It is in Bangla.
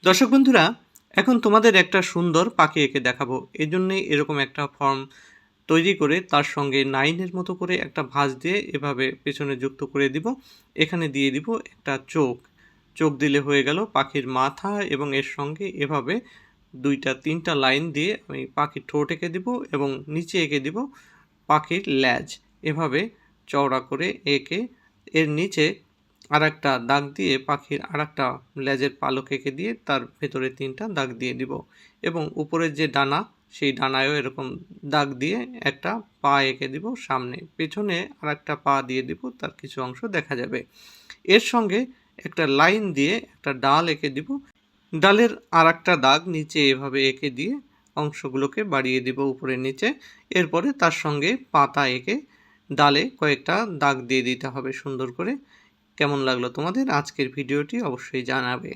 দর্শক বন্ধুরা, এখন তোমাদের একটা সুন্দর পাখি এঁকে দেখাবো। এজন্যই এরকম একটা ফর্ম তৈরি করে তার সঙ্গে 9 এর মতো করে একটা ভাঁজ দিয়ে এভাবে পেছনে যুক্ত করে দিব। এখানে দিয়ে দিব একটা চোখ। চোখ দিলে হয়ে গেল পাখির মাথা এবং এর সঙ্গে এভাবে 2টা-3টা লাইন দিয়ে আমি পাখির ঠোঁট এঁকে দিব এবং নিচে এঁকে দিব পাখির ল্যাজ। এভাবে চওড়া করে এঁকে এর নিচে আরেকটা দাগ দিয়ে পাখির আরেকটা লেজের পালক এঁকে দিয়ে তার ভেতরে 3টা দাগ দিয়ে দিব এবং উপরের যে ডানা সেই ডানায়ও এরকম দাগ দিয়ে একটা পা এঁকে দিব সামনে। পেছনে আরেকটা পা দিয়ে দিব, তার কিছু অংশ দেখা যাবে। এর সঙ্গে একটা লাইন দিয়ে একটা ডাল এঁকে দিব। ডালের আরেকটা দাগ নিচে এভাবে এঁকে দিয়ে অংশগুলোকে বাড়িয়ে দিব উপরে নিচে। এরপরে তার সঙ্গে পাতা এঁকে ডালে কয়েকটা দাগ দিয়ে দিতে হবে সুন্দর করে। কেমন লাগলো তোমাদের আজকের ভিডিওটি অবশ্যই জানাবে।